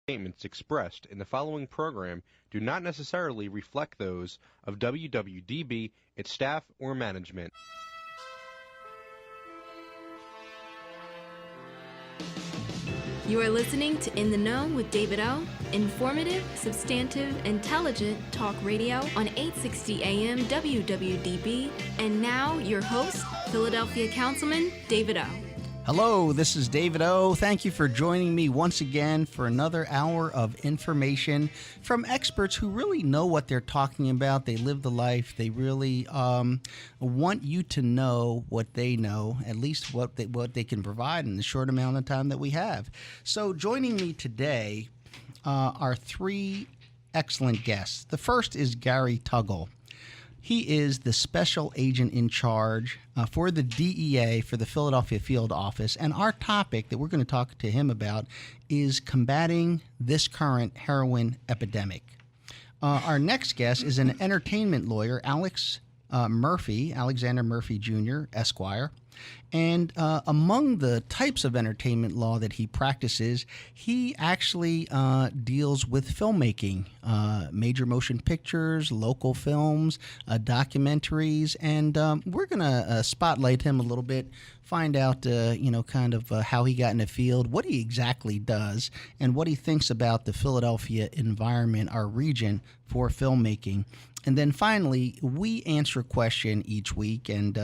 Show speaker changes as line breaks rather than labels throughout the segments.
Statements expressed in the following program do not necessarily reflect those of WWDB, its staff, or management.
You are listening to In the Know with David O. Informative, substantive, intelligent talk radio on 860 AM WWDB. And now, your host, Philadelphia Councilman David O.
Hello, this is David O. Thank you for joining me once again for another hour of information from experts who really know what they're talking about. They live the life. They really want you to know what they know, at least what they can provide in the short amount of time that we have. So joining me today are three excellent guests. The first is Gary Tuggle. He is the Special Agent-In-Charge for the DEA for the Philadelphia Field Office. And our topic that we're going to talk to him about is combating this current heroin epidemic. Our next guest is an entertainment lawyer, Alexander Murphy Jr., Esquire. And among the types of entertainment law that he practices, he actually deals with filmmaking, major motion pictures, local films, documentaries, and we're going to spotlight him a little bit, find out, how he got in the field, what he exactly does, and what he thinks about the Philadelphia environment, our region, for filmmaking. And then finally, we answer a question each week, and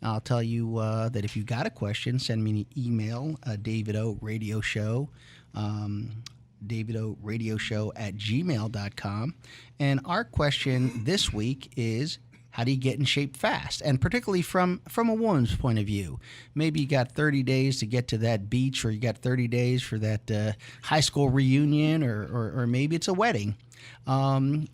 I'll tell you that if you got a question, send me an email, David O Radio Show, davidoRadioShow@gmail.com. And our question this week is, how do you get in shape fast? And particularly from a woman's point of view. Maybe you got 30 days to get to that beach, or you got 30 days for that high school reunion, or maybe it's a wedding. And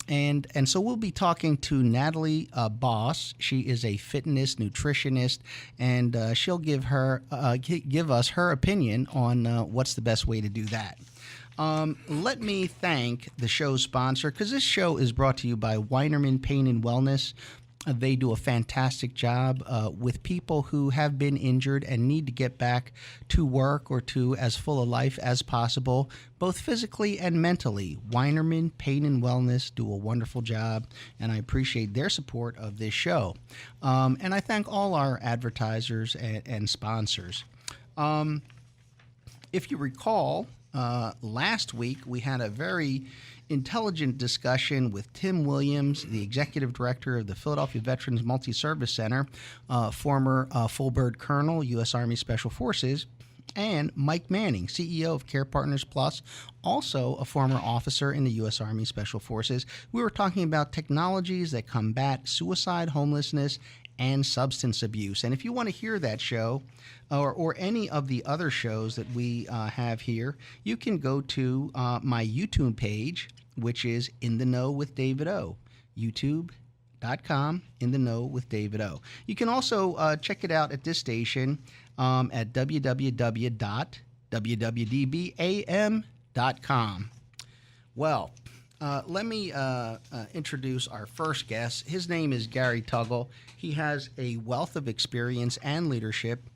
so we'll be talking to Natalie Boss. She is a fitness nutritionist, and she'll give us her opinion on what's the best way to do that. Let me thank the show's sponsor, because this show is brought to you by Weinerman Pain and Wellness. They do a fantastic job with people who have been injured and need to get back to work or to as full a life as possible, both physically and mentally. Weinerman Pain and Wellness do a wonderful job, and I appreciate their support of this show. And I thank all our advertisers and sponsors. If you recall, last week we had a very intelligent discussion with Tim Williams, the executive director of the Philadelphia Veterans Multi-Service Center, former full-bird colonel, U.S. Army Special Forces, and Mike Manning, CEO of Care Partners Plus, also a former officer in the U.S. Army Special Forces. We were talking about technologies that combat suicide, homelessness, and substance abuse. And if you want to hear that show, or any of the other shows that we have here, you can go to my YouTube page, which is In the Know with David O. YouTube.com, In the Know with David O. You can also check it out at this station at www.wwdbam.com. Well, let me introduce our first guest. His name is Gary Tuggle. He has a wealth of experience and leadership,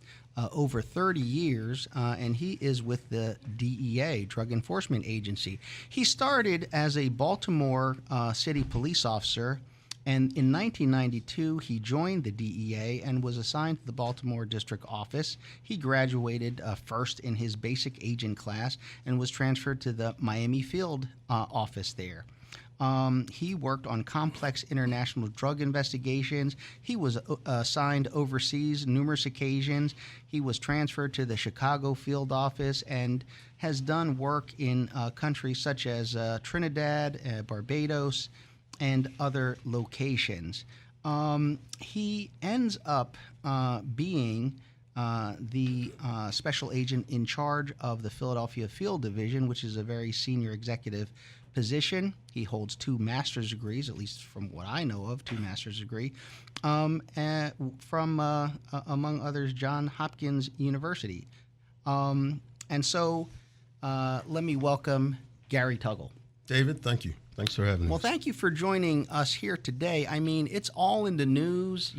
over 30 years, and he is with the DEA, Drug Enforcement Agency. He started as a Baltimore City police officer, and in 1992, he joined the DEA and was assigned to the Baltimore District Office. He graduated first in his basic agent class and was transferred to the Miami Field Office there. He worked on complex international drug investigations. He was assigned overseas numerous occasions. He was transferred to the Chicago field office and has done work in countries such as Trinidad, Barbados, and other locations. He ends up being the special agent in charge of the Philadelphia Field Division, which is a very senior executive position. He holds 2 master's degrees, at least from what I know of, 2 master's degree, from, among others, Johns Hopkins University. And so let me welcome Gary Tuggle.
David, thank you. Thanks for having me.
Well, thank you for joining us here today. I mean, it's all in the news,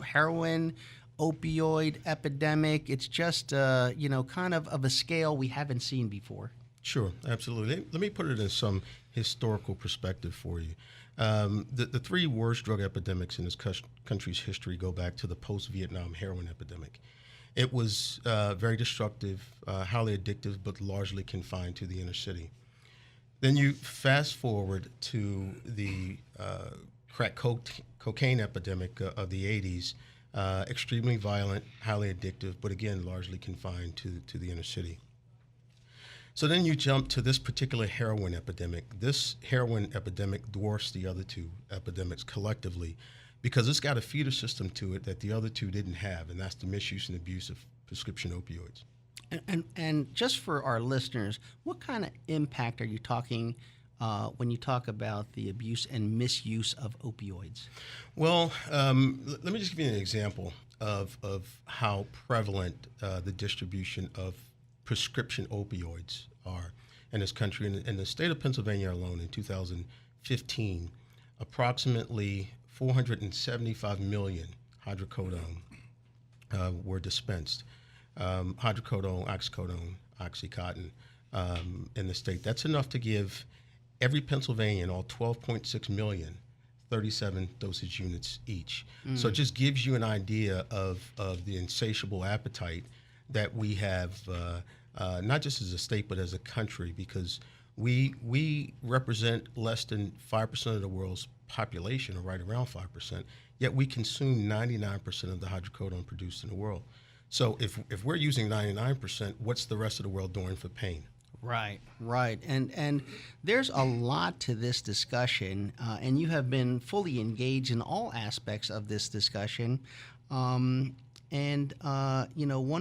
heroin, opioid epidemic. It's just, kind of a scale we haven't seen before.
Sure, absolutely. Let me put it in some historical perspective for you. The three worst drug epidemics in this country's history go back to the post-Vietnam heroin epidemic. It was very destructive, highly addictive, but largely confined to the inner city. Then you fast forward to the crack cocaine epidemic of the 80s, extremely violent, highly addictive, but again, largely confined to the inner city. So then you jump to this particular heroin epidemic. This heroin epidemic dwarfs the other two epidemics collectively because it's got a feeder system to it that the other two didn't have, and that's the misuse and abuse of prescription opioids.
And just for our listeners, what kind of impact are you talking when you talk about the abuse and misuse of opioids?
Well, let me just give you an example of how prevalent the distribution of prescription opioids are in this country. In the state of Pennsylvania alone, in 2015, approximately 475 million hydrocodone were dispensed. Hydrocodone, oxycodone, Oxycontin in the state. That's enough to give every Pennsylvanian, all 12.6 million, 37 dosage units each. So it just gives you an idea of the insatiable appetite that we have, not just as a state, but as a country, because we represent less than 5% of the world's population, or right around 5%, yet we consume 99% of the hydrocodone produced in the world. So if we're using 99%, what's the rest of the world doing for pain?
Right. And there's a lot to this discussion, and you have been fully engaged in all aspects of this discussion. One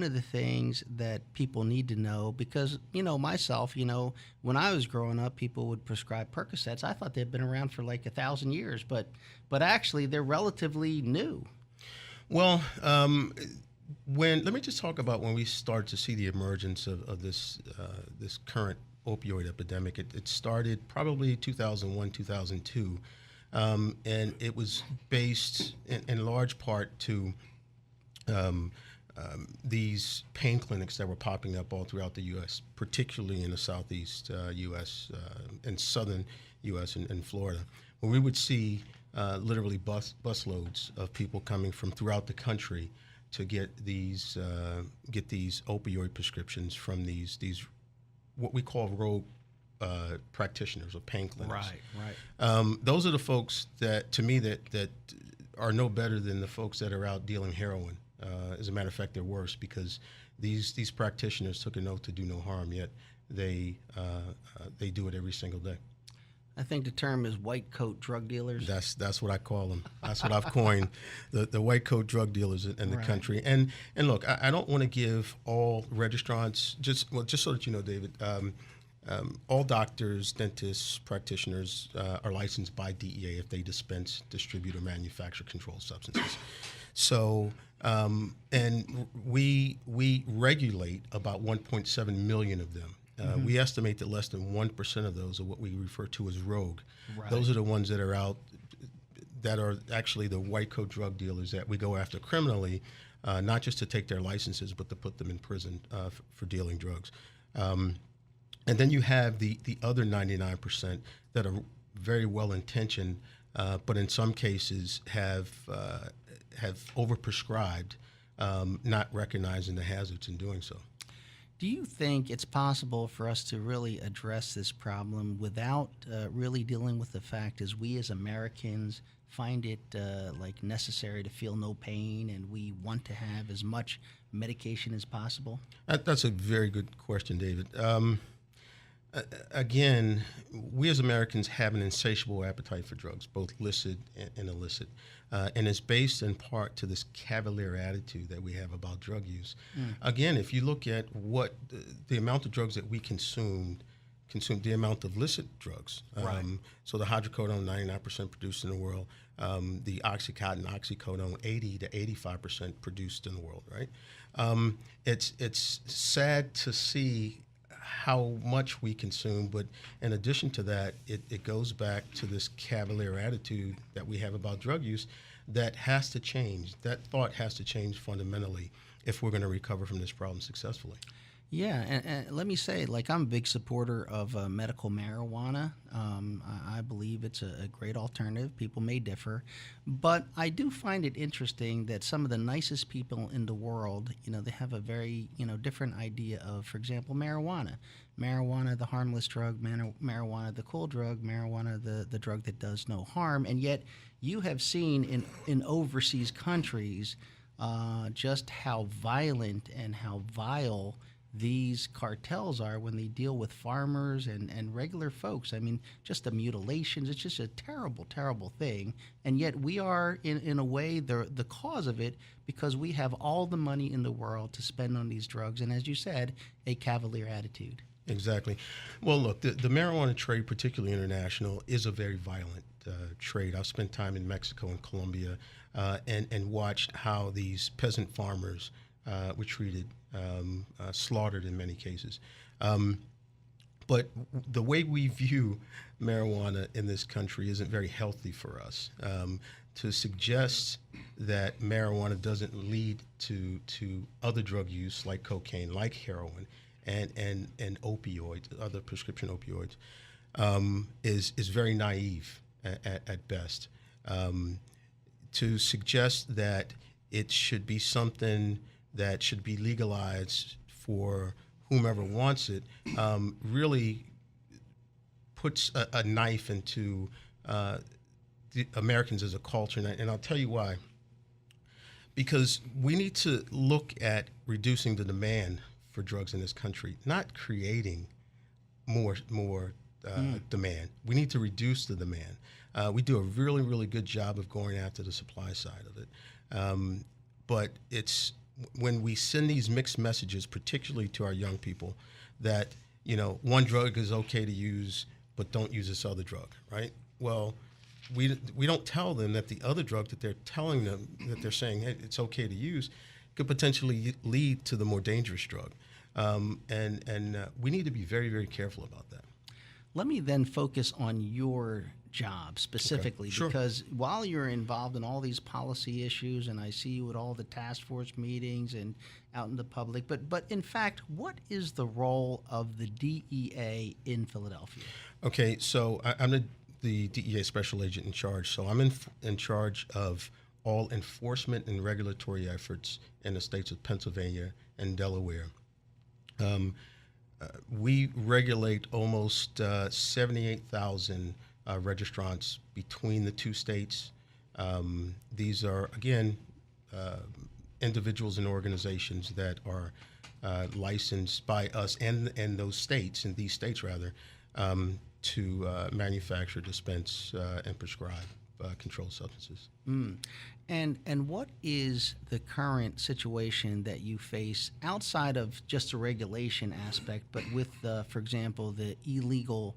of the things that people need to know, because, myself, when I was growing up, people would prescribe Percocets. I thought they'd been around for like 1,000 years, but actually they're relatively new.
Well, let me just talk about when we start to see the emergence of this current opioid epidemic. It started probably 2001, 2002, and it was based in large part to these pain clinics that were popping up all throughout the U.S., particularly in the southeast U.S. And southern U.S. and Florida, where we would see literally busloads of people coming from throughout the country to get these opioid prescriptions from these what we call rogue practitioners or pain clinics.
Right.
Those are the folks that, to me, that are no better than the folks that are out dealing heroin. As a matter of fact, they're worse, because these practitioners took an oath to do no harm, yet they do it every single day.
I think the term is white coat drug dealers.
That's what I call them. That's what I've coined, the white coat drug dealers in the country. And look, I don't want to give all registrants, just so that you know, David, all doctors, dentists, practitioners are licensed by DEA if they dispense, distribute, or manufacture controlled substances. So, and we regulate about 1.7 million of them. We estimate that less than 1% of those are what we refer to as rogue.
Right.
Those are the ones that are out, that are actually the white coat drug dealers that we go after criminally, not just to take their licenses, but to put them in prison for dealing drugs. And then you have the other 99% that are very well intentioned, but in some cases have overprescribed, not recognizing the hazards in doing so.
Do you think it's possible for us to really address this problem without really dealing with the fact is we as Americans find it necessary to feel no pain, and we want to have as much medication as possible?
That's a very good question, David. Again, we as Americans have an insatiable appetite for drugs, both licit and illicit, and it's based in part to this cavalier attitude that we have about drug use. Again, if you look at what the amount of drugs that we consume the amount of licit drugs. So the hydrocodone, 99% produced in the world. The Oxycontin, oxycodone, 80 to 85% produced in the world, right? It's sad to see how much we consume, but in addition to that, it goes back to this cavalier attitude that we have about drug use that has to change. That thought has to change fundamentally if we're going to recover from this problem successfully.
Yeah, and let me say, like, I'm a big supporter of medical marijuana. I believe it's a great alternative. People may differ, but I do find it interesting that some of the nicest people in the world, they have a very, different idea of, for example, marijuana. Marijuana, the harmless drug, marijuana, the cool drug, marijuana, the drug that does no harm. And yet you have seen in overseas countries just how violent and how vile these cartels are when they deal with farmers and regular folks. I mean, just the mutilations, it's just a terrible, terrible thing. And yet we are, in a way, the cause of it because we have all the money in the world to spend on these drugs. And as you said, a cavalier attitude.
Exactly. Well, look, the marijuana trade, particularly international, is a very violent trade. I've spent time in Mexico and Colombia and watched how these peasant farmers were treated, slaughtered in many cases. But the way we view marijuana in this country isn't very healthy for us. To suggest that marijuana doesn't lead to other drug use like cocaine, like heroin, and opioids, other prescription opioids, is very naive at best. To suggest that it should be something that should be legalized for whomever wants it really puts a knife into the Americans as a culture. And I'll tell you why. Because we need to look at reducing the demand for drugs in this country, not creating more demand. We need to reduce the demand. We do a really, really good job of going after the supply side of it. But it's when we send these mixed messages, particularly to our young people, that, one drug is okay to use, but don't use this other drug, right? Well, we don't tell them that the other drug that they're telling them, that they're saying, hey, it's okay to use, could potentially lead to the more dangerous drug. And we need to be very, very careful about that.
Let me then focus on your job specifically,
Okay. Sure.
because while you're involved in all these policy issues, and I see you at all the task force meetings and out in the public, but in fact, what is the role of the DEA in Philadelphia?
Okay, so I'm the DEA Special Agent-In-Charge, so I'm in charge of all enforcement and regulatory efforts in the states of Pennsylvania and Delaware. We regulate almost 78,000 registrants between the two states. These are, again, individuals and organizations that are licensed by us and those states, and these states rather, to manufacture, dispense, and prescribe controlled substances.
And what is the current situation that you face outside of just the regulation aspect, but with, for example, the illegal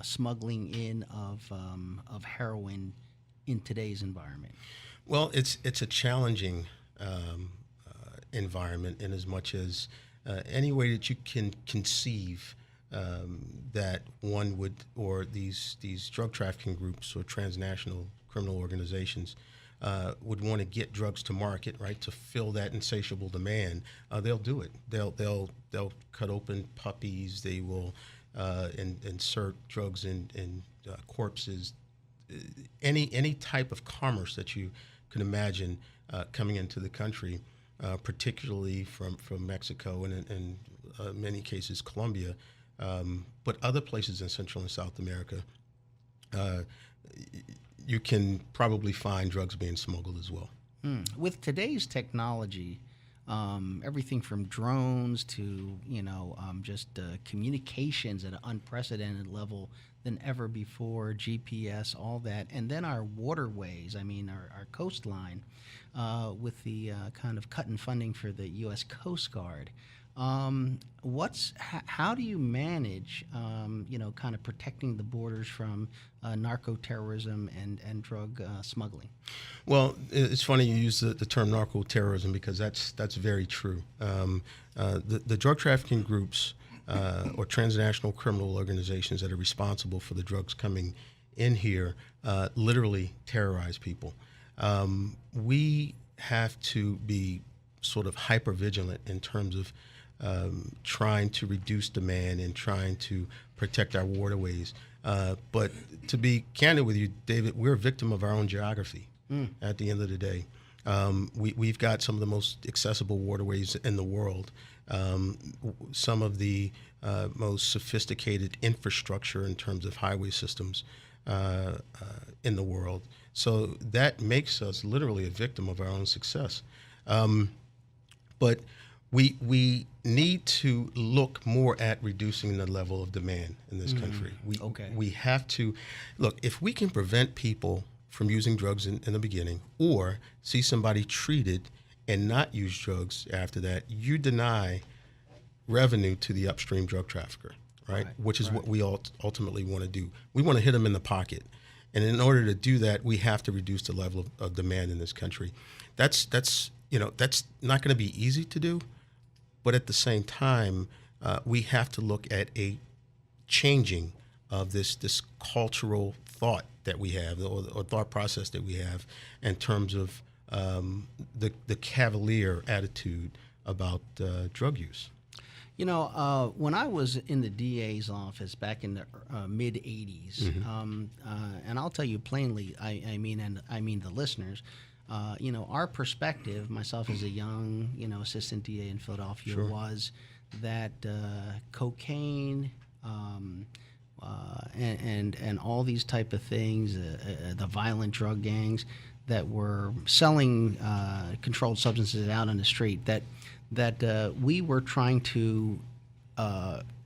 smuggling in of heroin in today's environment?
Well, it's a challenging environment in as much as any way that you can conceive that one would, or these drug trafficking groups or transnational criminal organizations would want to get drugs to market, right, to fill that insatiable demand. They'll do it. They'll cut open puppies. They will insert drugs in corpses. Any type of commerce that you can imagine coming into the country, particularly from Mexico and in many cases Colombia, but other places in Central and South America, you can probably find drugs being smuggled as well.
With today's technology, everything from drones to just communications at an unprecedented level than ever before, GPS, all that, and then our waterways. I mean, our coastline, with the kind of cut in funding for the U.S. Coast Guard. How do you manage, kind of protecting the borders from narco-terrorism and drug smuggling?
Well, it's funny you use the term narco-terrorism because that's very true. The drug trafficking groups or transnational criminal organizations that are responsible for the drugs coming in here literally terrorize people. We have to be sort of hyper-vigilant in terms of trying to reduce demand and trying to protect our waterways. But to be candid with you, David, we're a victim of our own geography at the end of the day. We've got some of the most accessible waterways in the world, some of the most sophisticated infrastructure in terms of highway systems in the world. So that makes us literally a victim of our own success. But we need to look more at reducing the level of demand in this country. We have to look, if we can prevent people from using drugs in the beginning, or see somebody treated and not use drugs after that, you deny revenue to the upstream drug trafficker, right? Which is what we ultimately want to do. We want to hit them in the pocket. And in order to do that, we have to reduce the level of demand in this country. That's not going to be easy to do, but at the same time, we have to look at a changing of this cultural thought that we have, or thought process that we have, in terms of the cavalier attitude about drug use.
When I was in the DA's office back in the mid '80s, and I'll tell you plainly, I mean the listeners, our perspective, myself as a young, assistant DA in Philadelphia, was that cocaine and all these type of things, the violent drug gangs that were selling controlled substances out on the street, that we were trying to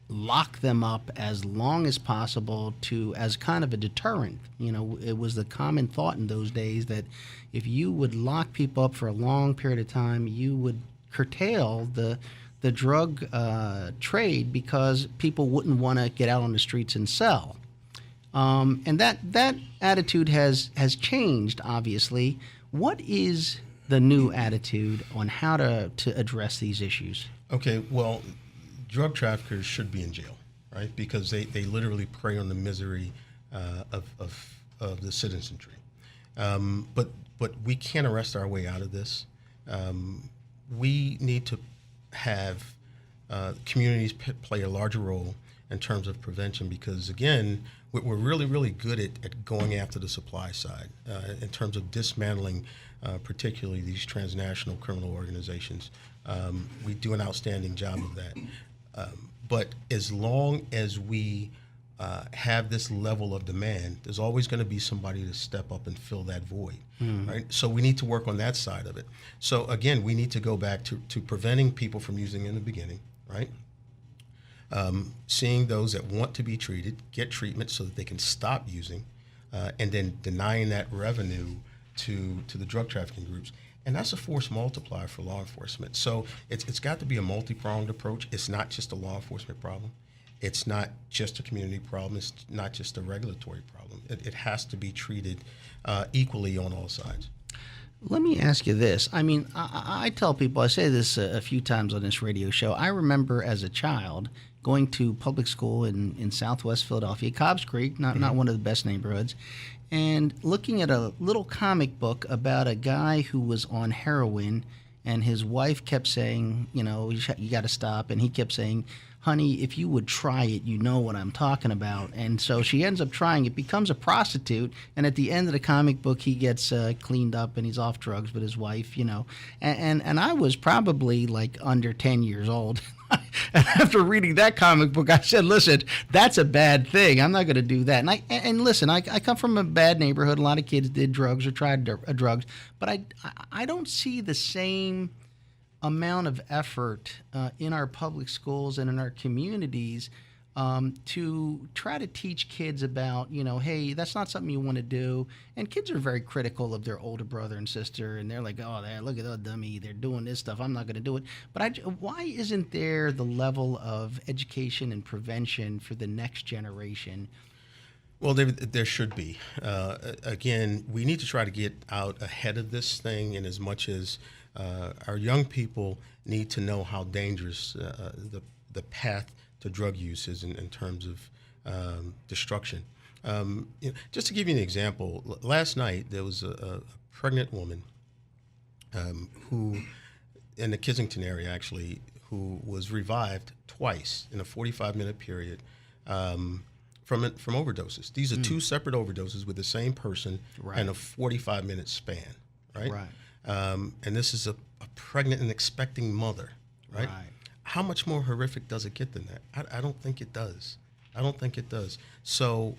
lock them up as long as possible as kind of a deterrent. It was the common thought in those days that if you would lock people up for a long period of time, you would curtail the drug trade, because people wouldn't want to get out on the streets and sell. And that attitude has changed, obviously. What is the new attitude on how to address these issues? Okay,
well, drug traffickers should be in jail, right? Because they literally prey on the misery of the citizenry. But we can't arrest our way out of this. We need to have communities play a larger role in terms of prevention, because, again, we're really, really good at going after the supply side in terms of dismantling particularly these transnational criminal organizations. We do an outstanding job of that. But as long as we have this level of demand, there's always going to be somebody to step up and fill that void, right? So we need to work on that side of it. So again, we need to go back to preventing people from using in the beginning, right? Seeing those that want to be treated get treatment so that they can stop using, and then denying that revenue to the drug trafficking groups. And that's a force multiplier for law enforcement. So it's got to be a multi-pronged approach. It's not just a law enforcement problem. It's not just a community problem. It's not just a regulatory problem. It has to be treated equally on all sides.
Let me ask you this. I mean, I tell people, I say this a few times on this radio show. I remember as a child going to public school in Southwest Philadelphia, Cobbs Creek, not one of the best neighborhoods, and looking at a little comic book about a guy who was on heroin, and his wife kept saying, you got to stop, and he kept saying, honey, if you would try it, you know what I'm talking about. And so she ends up trying it, becomes a prostitute, and at the end of the comic book, he gets cleaned up and he's off drugs with his wife, And I was probably like under 10 years old. And after reading that comic book, I said, listen, that's a bad thing. I'm not going to do that. And listen, I come from a bad neighborhood. A lot of kids did drugs or tried drugs. But I don't see the same amount of effort in our public schools and in our communities to try to teach kids about, hey, that's not something you want to do. And kids are very critical of their older brother and sister, and they're like, oh, look at that dummy, they're doing this stuff, I'm not going to do it. But why isn't there the level of education and prevention for the next generation?
Well, there should be. Again, we need to try to get out ahead of this thing, and as much as our young people need to know how dangerous the path to drug use is in terms of destruction. Just to give you an example, last night there was a pregnant woman who, in the Kensington area actually, who was revived twice in a 45-minute period from overdoses. These are two separate overdoses with the same person in a 45-minute span, right? And this is a pregnant and expecting mother, right? How much more horrific does it get than that? I don't think it does. I don't think it does. So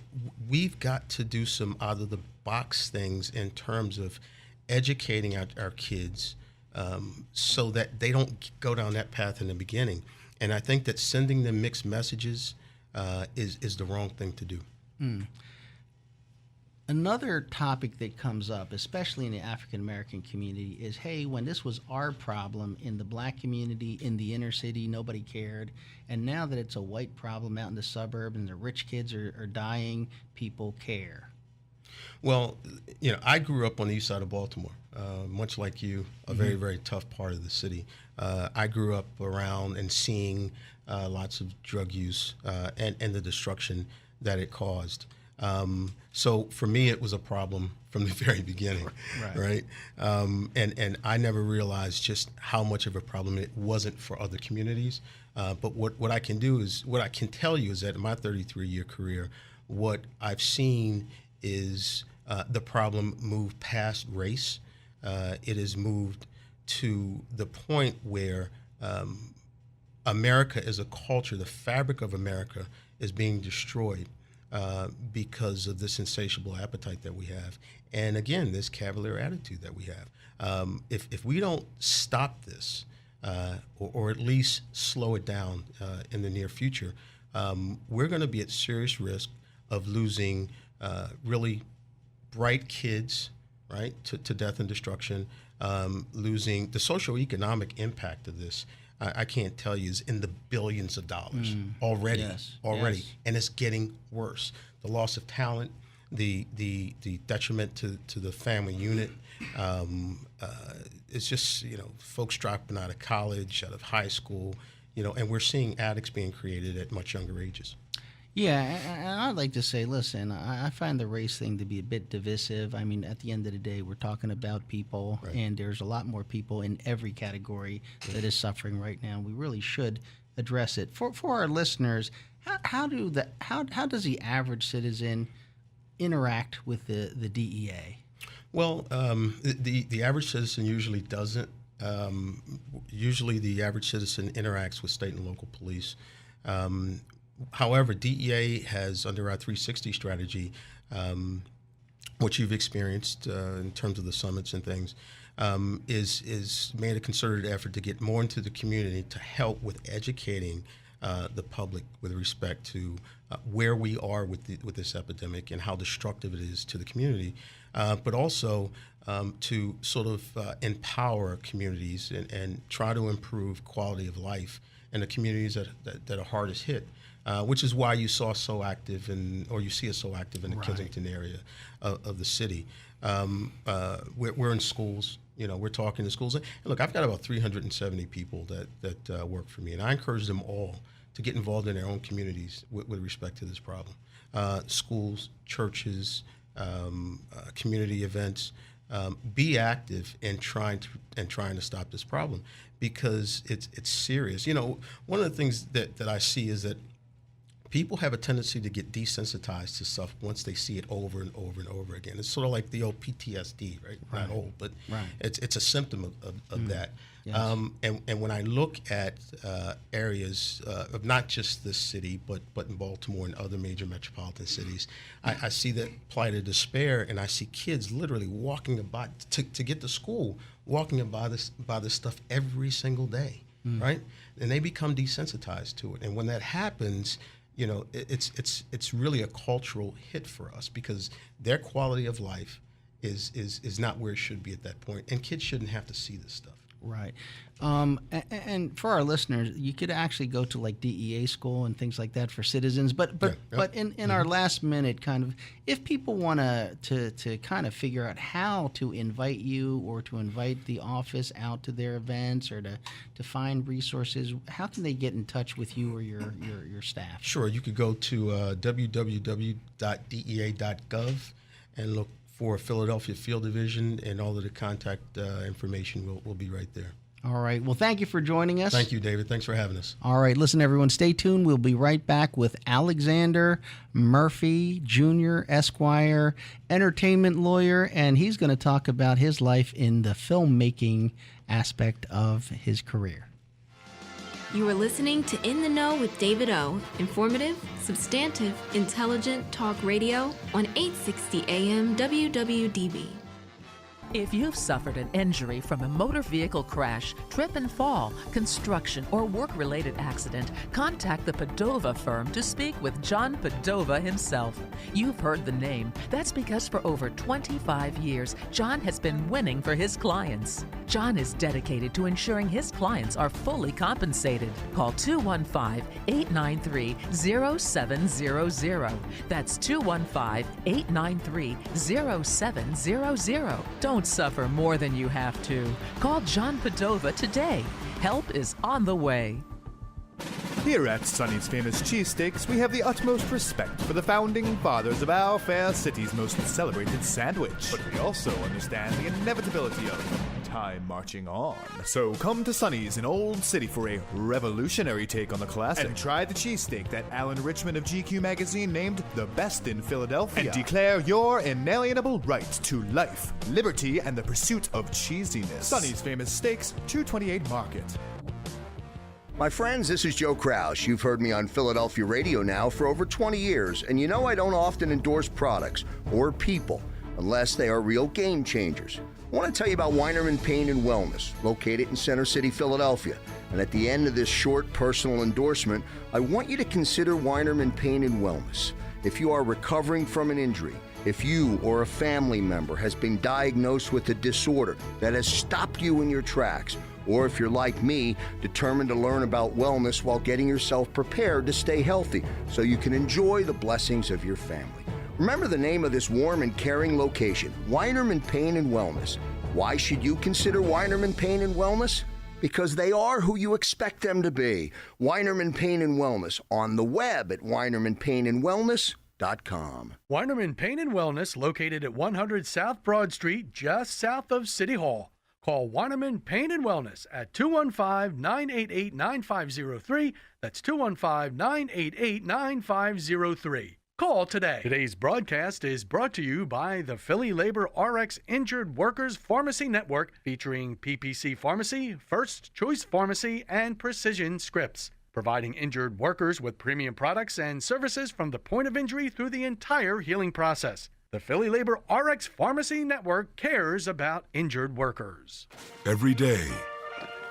we've got to do some out-of-the-box things in terms of educating our kids so that they don't go down that path in the beginning. And I think that sending them mixed messages is the wrong thing to do.
Another topic that comes up, especially in the African American community, is, hey, when this was our problem in the black community, in the inner city, nobody cared. And now that it's a white problem out in the suburb and the rich kids are dying, people care.
Well, I grew up on the east side of Baltimore, much like you, a very, very tough part of the city. I grew up around and seeing lots of drug use and the destruction that it caused. So for me, it was a problem from the very beginning, right? And I never realized just how much of a problem it wasn't for other communities. But what I can tell you is that in my 33-year career, what I've seen is the problem move past race. It has moved to the point where America as a culture, the fabric of America, is being destroyed because of this insatiable appetite that we have. And again, this cavalier attitude that we have. If we don't stop this, or at least slow it down in the near future, we're going to be at serious risk of losing really bright kids, right, to death and destruction, losing the socioeconomic impact of this. I can't tell you, is in the billions of dollars already, and it's getting worse. The loss of talent, the detriment to the family unit. It's just folks dropping out of college, out of high school, and we're seeing addicts being created at much younger ages.
Yeah, and I'd like to say, listen, I find the race thing to be a bit divisive. I mean, at the end of the day, we're talking about people, and there's a lot more people in every category that is suffering right now. We really should address it. For our listeners, how does the average citizen interact with the DEA? Well,
the average citizen usually doesn't. Usually the average citizen interacts with state and local police. However, DEA has, under our 360 strategy, what you've experienced in terms of the summits and things, is made a concerted effort to get more into the community to help with educating the public with respect to where we are with this epidemic and how destructive it is to the community, but also to sort of empower communities and try to improve quality of life in the communities that are hardest hit. Which is why you saw so active or you see us so active in the Kensington area of the city. We're in schools, we're talking to schools. And look, I've got about 370 people that work for me, and I encourage them all to get involved in their own communities with respect to this problem. Schools, churches, community events, be active in trying to stop this problem because it's serious. One of the things that I see is that people have a tendency to get desensitized to stuff once they see it over and over and over again. It's sort of like the old PTSD, right? Not old, but it's a symptom of that. Yes. And when I look at areas of not just this city, but in Baltimore and other major metropolitan cities, I see that plight of despair, and I see kids literally walking about to get to school, walking by this stuff every single day, right? And they become desensitized to it. And when that happens, it's really a cultural hit for us because their quality of life is not where it should be at that point, and kids shouldn't have to see this stuff.
Right. And for our listeners, you could actually go to like DEA school and things like that for citizens. But in our last minute, kind of, if people want to kind of figure out how to invite you or to invite the office out to their events or to find resources, how can they get in touch with you or your staff?
Sure. You could go to www.dea.gov and look for Philadelphia Field Division, and all of the contact information will be right there.
All right. Well, thank you for joining us.
Thank you, David. Thanks for having us.
All right. Listen, everyone, stay tuned. We'll be right back with Alexander Murphy, Jr., Esquire, entertainment lawyer, and he's going to talk about his life in the filmmaking aspect of his career.
You are listening to In the Know with David O. Informative, substantive, intelligent talk radio on 860 AM WWDB.
If you've suffered an injury from a motor vehicle crash, trip and fall, construction, or work-related accident, contact the Padova firm to speak with John Padova himself. You've heard the name. That's because for over 25 years, John has been winning for his clients. John is dedicated to ensuring his clients are fully compensated. Call 215-893-0700. That's 215-893-0700. Don't suffer more than you have to. Call John Padova today. Help is on the way.
Here at Sonny's Famous Cheesesteaks, we have the utmost respect for the founding fathers of our fair city's most celebrated sandwich. But we also understand the inevitability of time marching on. So come to Sonny's in Old City for a revolutionary take on the classic. And try the cheesesteak that Alan Richmond of GQ magazine named the best in Philadelphia. And declare your inalienable right to life, liberty, and the pursuit of cheesiness. Sonny's Famous Steaks, 228 Market.
My friends, this is Joe Kraus. You've heard me on Philadelphia radio now for over 20 years, and you know I don't often endorse products or people unless they are real game changers. I want to tell you about Weinerman Pain and Wellness, located in Center City, Philadelphia. And at the end of this short personal endorsement, I want you to consider Weinerman Pain and Wellness. If you are recovering from an injury, if you or a family member has been diagnosed with a disorder that has stopped you in your tracks, or if you're like me, determined to learn about wellness while getting yourself prepared to stay healthy so you can enjoy the blessings of your family. Remember the name of this warm and caring location, Weinerman Pain and Wellness. Why should you consider Weinerman Pain and Wellness? Because they are who you expect them to be. Weinerman Pain and Wellness, on the web at weinermanpainandwellness.com.
Weinerman Pain and Wellness, located at 100 South Broad Street, just south of City Hall. Call Weinerman Pain and Wellness at 215-988-9503. That's 215-988-9503. Call today. Today's broadcast is brought to you by the Philly Labor RX Injured Workers Pharmacy Network, featuring PPC Pharmacy, First Choice Pharmacy, and Precision Scripts, providing injured workers with premium products and services from the point of injury through the entire healing process. The Philly Labor RX Pharmacy Network cares about injured workers.
Every day,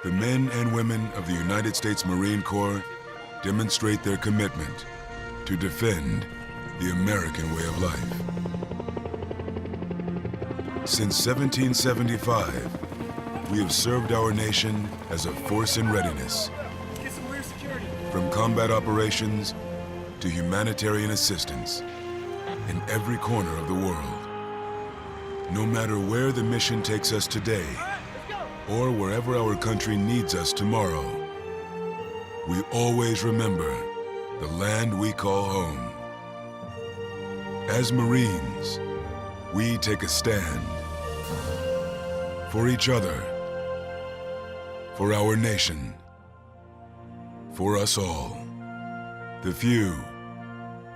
the men and women of the United States Marine Corps demonstrate their commitment to defend the American way of life. Since 1775, we have served our nation as a force in readiness. From combat operations to humanitarian assistance in every corner of the world. No matter where the mission takes us today, or wherever our country needs us tomorrow, we always remember the land we call home. As Marines, we take a stand for each other, for our nation, for us all. The few,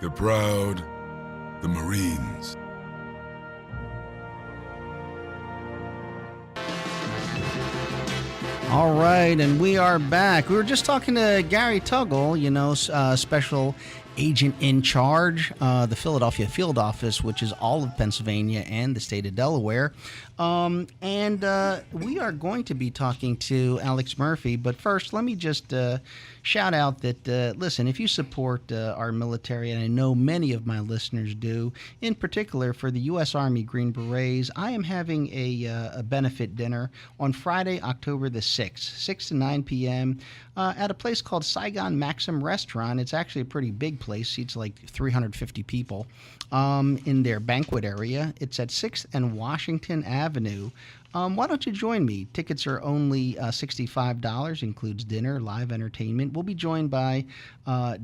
the proud, the Marines.
All right, and we are back. We were just talking to Gary Tuggle, Special Agent-In-Charge, the Philadelphia field office, which is all of Pennsylvania and the state of Delaware. And we are going to be talking to Alex Murphy. But first, let me just shout out that, listen, if you support our military, and I know many of my listeners do, in particular for the U.S. Army Green Berets, I am having a benefit dinner on Friday, October the 6th, 6 to 9 p.m., at a place called Saigon Maxim Restaurant. It's actually a pretty big place, seats like 350 people in their banquet area. It's at 6th and Washington Avenue why don't you join me? Tickets are only $65, includes dinner, live entertainment. We'll be joined by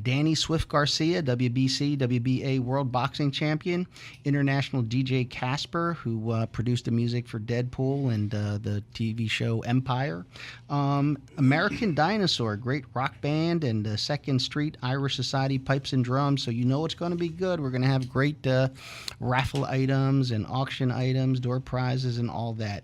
Danny Swift Garcia, WBC, WBA World Boxing Champion, international DJ Casper, who produced the music for Deadpool and the TV show Empire, American Dinosaur, great rock band, and Second Street Irish Society Pipes and Drums. So you know it's going to be good. We're going to have great raffle items and auction items, door prizes, and all that.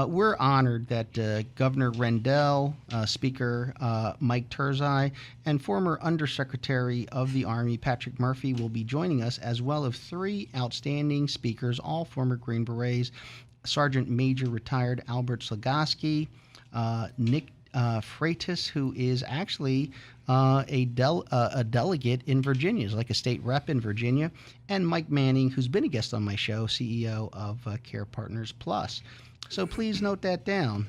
We're honored that Governor Rendell, Speaker Mike Turzai, and former Undersecretary of the Army Patrick Murphy will be joining us, as well as 3 outstanding speakers, all former Green Berets: Sergeant Major retired Albert Slagowski, Nick Freitas, who is actually a delegate in Virginia, is like a state rep in Virginia, and Mike Manning, who's been a guest on my show, CEO of Care Partners Plus. So please note that down.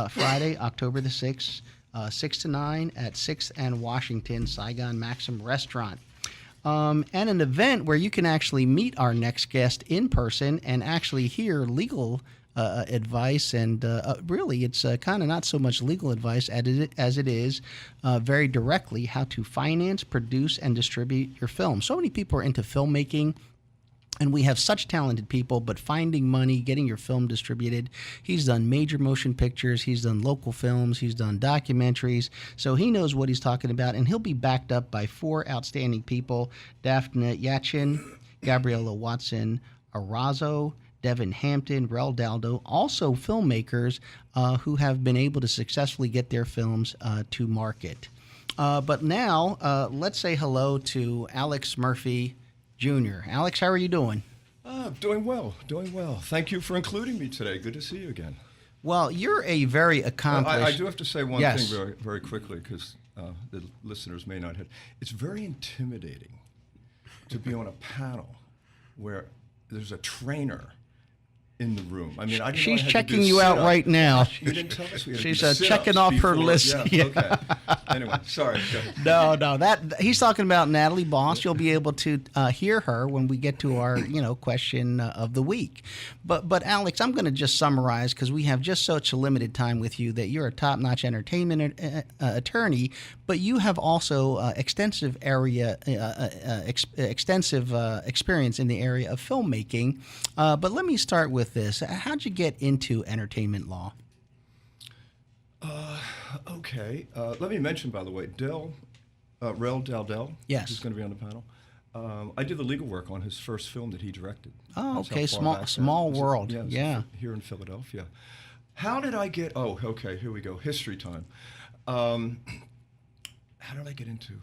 Friday, October the 6th, 6 to 9 at 6th and Washington, Saigon Maxim Restaurant. And an event where you can actually meet our next guest in person and actually hear legal advice, and really it's kind of not so much legal advice as it is very directly how to finance, produce, and distribute your film. So many people are into filmmaking, and we have such talented people, but finding money, getting your film distributed. He's done major motion pictures. He's done local films. He's done documentaries. So he knows what he's talking about, and he'll be backed up by 4 outstanding people: Daphne Yachin, Gabriella Watson, Arazo, Devin Hampton, Rel Daldo, also filmmakers who have been able to successfully get their films to market. But now, let's say hello to Alex Murphy Jr. Alex, how are you doing?
Doing well. Thank you for including me today. Good to see you again.
Well, you're a very accomplished...
I do have to say one thing very, very quickly, because the listeners may not have... It's very intimidating to be on a panel where there's a trainer in the room. I mean,
she's checking you out right now.
You didn't tell us we had
She's checking off her list.
Yeah. Okay. Anyway, sorry.
No, that he's talking about Natalie Boss. You'll be able to hear her when we get to our question of the week. But Alex, I'm going to just summarize, because we have just such a limited time with you, that you're a top-notch entertainment attorney, but you have also extensive experience in the area of filmmaking. But let me start with this. How'd you get into entertainment law?
Okay. Let me mention, by the way, Rel Daldell, who's going to be on the panel. I did the legal work on his first film that he directed.
Oh, okay. Small World.
Yeah. Here in Philadelphia. How did I get... Oh, okay. Here we go. History time. How did I get into...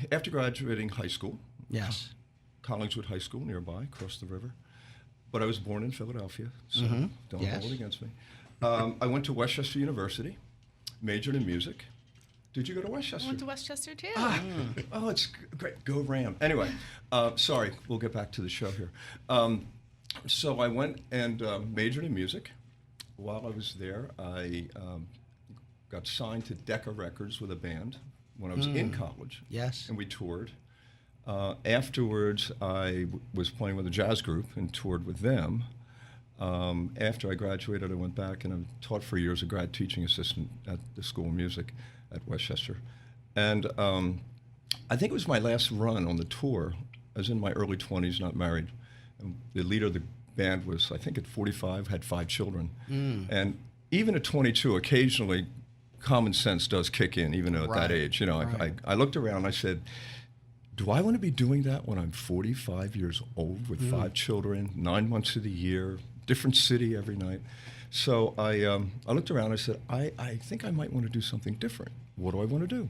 After graduating high school...
Yes.
Collingswood High School nearby, across the river. But I was born in Philadelphia, so don't hold it against me. I went to Westchester University, majored in music. Did you go to Westchester?
I went to Westchester, too.
Oh, it's great. Go Ram. Anyway, sorry, we'll get back to the show here. So I went and majored in music. While I was there, I got signed to Decca Records with a band when I was in college.
Yes.
And we toured. Afterwards, I was playing with a jazz group and toured with them. After I graduated, I went back and I taught for years, a grad teaching assistant at the School of Music at Westchester. And I think it was my last run on the tour. I was in my early 20s, not married. And the leader of the band was, I think at 45, had 5 children. And even at 22, occasionally common sense does kick in, even at that age. I looked around and I said, do I want to be doing that when I'm 45 years old with 5 children, 9 months of the year, different city every night? So I looked around and I said, I think I might want to do something different. What do I want to do?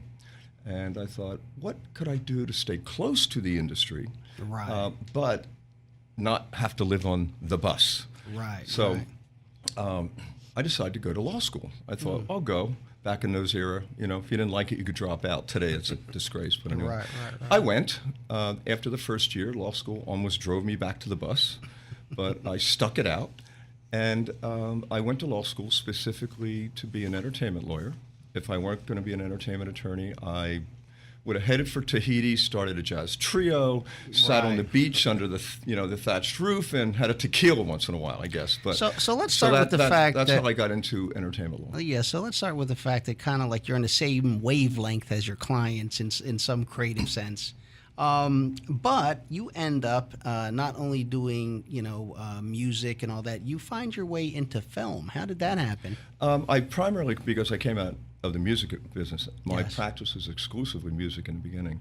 And I thought, what could I do to stay close to the industry, but not have to live on the bus? So I decided to go to law school. I thought, I'll go. Back in those era, if you didn't like it, you could drop out. Today, it's a disgrace. But anyway, I went. After the first year, law school almost drove me back to the bus, but I stuck it out. And I went to law school specifically to be an entertainment lawyer. If I weren't going to be an entertainment attorney, I would have headed for Tahiti, started a jazz trio, sat on the beach under the the thatched roof, and had a tequila once in a while, I guess. But
so let's start with the fact
that's
that
how I got into entertainment law.
Yeah, so let's start with the fact that kind of like you're in the same wavelength as your clients in some creative sense. But you end up not only doing music and all that. You find your way into film. How did that happen?
I primarily, because I came out of the music business. My practice was exclusively music in the beginning,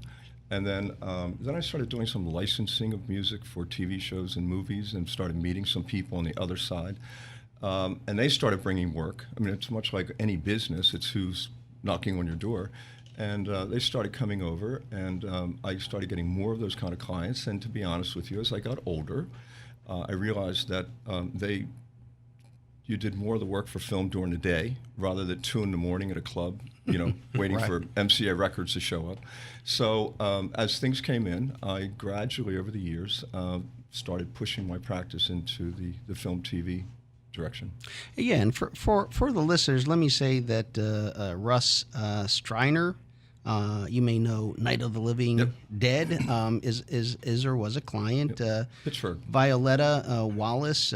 and then I started doing some licensing of music for TV shows and movies, and started meeting some people on the other side, and they started bringing work. I mean, it's much like any business; it's who's knocking on your door. And they started coming over, and I started getting more of those kind of clients. And to be honest with you, as I got older, I realized that you did more of the work for film during the day rather than 2 a.m. at a club, waiting for MCA Records to show up. So as things came in, I gradually, over the years, started pushing my practice into the film TV direction.
Yeah, and for the listeners, let me say that Russ Striner, you may know Night of the Living Dead, is or was a client.
Pittsburgh.
Violetta Wallace,